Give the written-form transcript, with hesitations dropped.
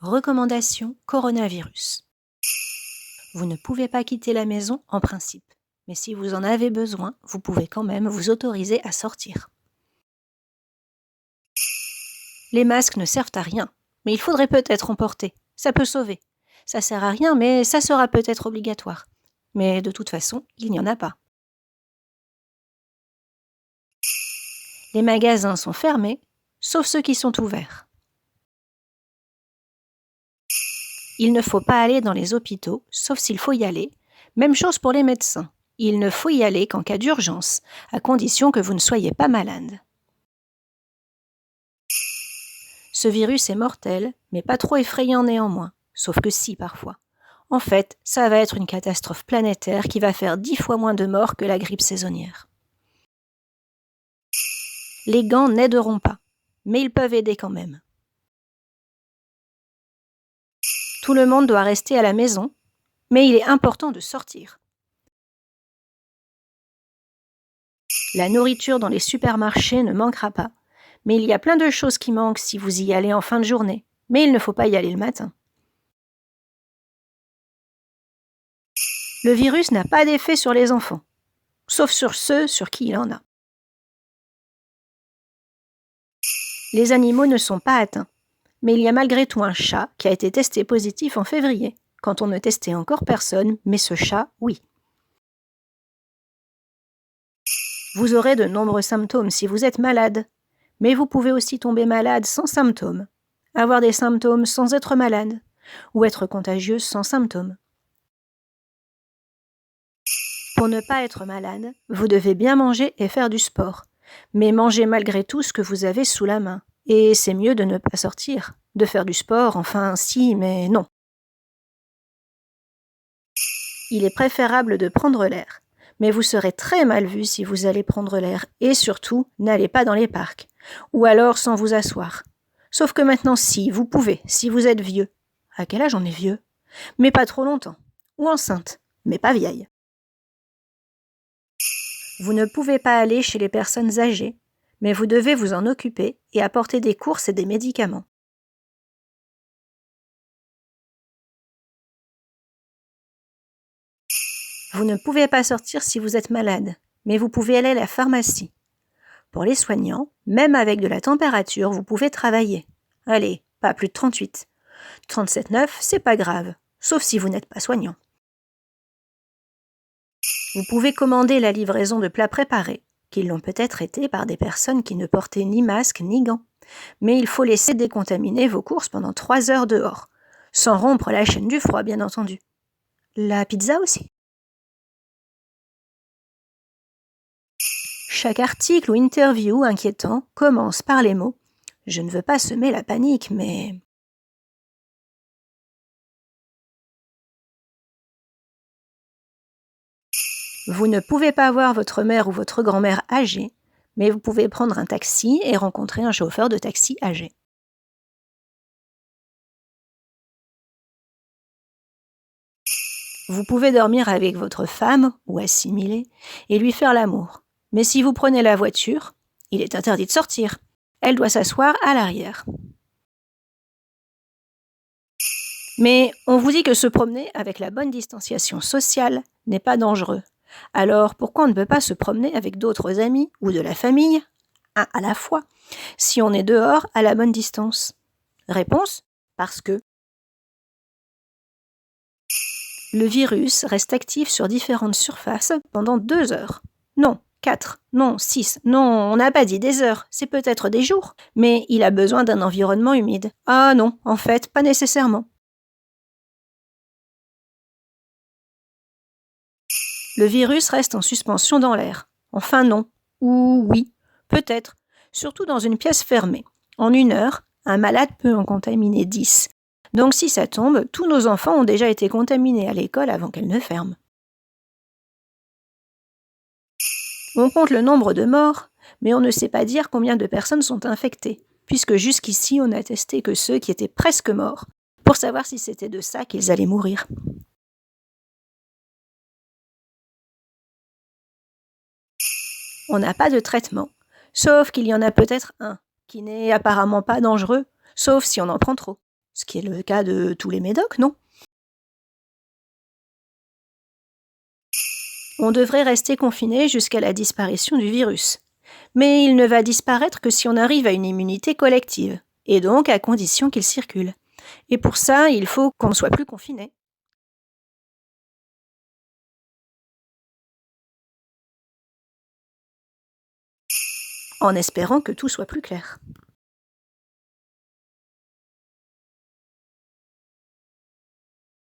Recommandation coronavirus. Vous ne pouvez pas quitter la maison en principe, mais si vous en avez besoin, vous pouvez quand même vous autoriser à sortir. Les masques ne servent à rien, mais il faudrait peut-être en porter. Ça peut sauver. Ça sert à rien, mais ça sera peut-être obligatoire. Mais de toute façon, il n'y en a pas. Les magasins sont fermés, sauf ceux qui sont ouverts. Il ne faut pas aller dans les hôpitaux, sauf s'il faut y aller. Même chose pour les médecins. Il ne faut y aller qu'en cas d'urgence, à condition que vous ne soyez pas malade. Ce virus est mortel, mais pas trop effrayant néanmoins, sauf que si parfois. En fait, ça va être une catastrophe planétaire qui va faire 10 fois moins de morts que la grippe saisonnière. Les gants n'aideront pas, mais ils peuvent aider quand même. Tout le monde doit rester à la maison, mais il est important de sortir. La nourriture dans les supermarchés ne manquera pas, mais il y a plein de choses qui manquent si vous y allez en fin de journée, mais il ne faut pas y aller le matin. Le virus n'a pas d'effet sur les enfants, sauf sur ceux sur qui il en a. Les animaux ne sont pas atteints, mais il y a malgré tout un chat qui a été testé positif en février, quand on ne testait encore personne, mais ce chat, oui. Vous aurez de nombreux symptômes si vous êtes malade, mais vous pouvez aussi tomber malade sans symptômes, avoir des symptômes sans être malade, ou être contagieuse sans symptômes. Pour ne pas être malade, vous devez bien manger et faire du sport, mais mangez malgré tout ce que vous avez sous la main. Et c'est mieux de ne pas sortir, de faire du sport, enfin si, mais non. Il est préférable de prendre l'air, mais vous serez très mal vu si vous allez prendre l'air, et surtout, n'allez pas dans les parcs, ou alors sans vous asseoir. Sauf que maintenant si, vous pouvez, si vous êtes vieux. À quel âge on est vieux? Mais pas trop longtemps. Ou enceinte, mais pas vieille. Vous ne pouvez pas aller chez les personnes âgées, mais vous devez vous en occuper et apporter des courses et des médicaments. Vous ne pouvez pas sortir si vous êtes malade, mais vous pouvez aller à la pharmacie. Pour les soignants, même avec de la température, vous pouvez travailler. Allez, pas plus de 38. 37,9, c'est pas grave, sauf si vous n'êtes pas soignant. Vous pouvez commander la livraison de plats préparés, qui l'ont peut-être été par des personnes qui ne portaient ni masque ni gants. Mais il faut laisser décontaminer vos courses pendant 3 heures dehors, sans rompre la chaîne du froid, bien entendu. La pizza aussi. Chaque article ou interview inquiétant commence par les mots « Je ne veux pas semer la panique, mais… » Vous ne pouvez pas voir votre mère ou votre grand-mère âgée, mais vous pouvez prendre un taxi et rencontrer un chauffeur de taxi âgé. Vous pouvez dormir avec votre femme ou assimiler et lui faire l'amour. Mais si vous prenez la voiture, il est interdit de sortir. Elle doit s'asseoir à l'arrière. Mais on vous dit que se promener avec la bonne distanciation sociale n'est pas dangereux. Alors pourquoi on ne peut pas se promener avec d'autres amis ou de la famille, un à la fois, si on est dehors à la bonne distance? Réponse: parce que le virus reste actif sur différentes surfaces pendant 2 heures. Non, 4, non, 6, non, on n'a pas dit des heures, c'est peut-être des jours. Mais il a besoin d'un environnement humide. Ah non, en fait, pas nécessairement. Le virus reste en suspension dans l'air. Enfin non. Ou oui, peut-être. Surtout dans une pièce fermée. En 1 heure, un malade peut en contaminer 10. Donc si ça tombe, tous nos enfants ont déjà été contaminés à l'école avant qu'elle ne ferme. On compte le nombre de morts, mais on ne sait pas dire combien de personnes sont infectées, puisque jusqu'ici on n'a testé que ceux qui étaient presque morts, pour savoir si c'était de ça qu'ils allaient mourir. On n'a pas de traitement, sauf qu'il y en a peut-être un, qui n'est apparemment pas dangereux, sauf si on en prend trop. Ce qui est le cas de tous les médocs, non? On devrait rester confiné jusqu'à la disparition du virus. Mais il ne va disparaître que si on arrive à une immunité collective, et donc à condition qu'il circule. Et pour ça, il faut qu'on ne soit plus confiné. En espérant que tout soit plus clair.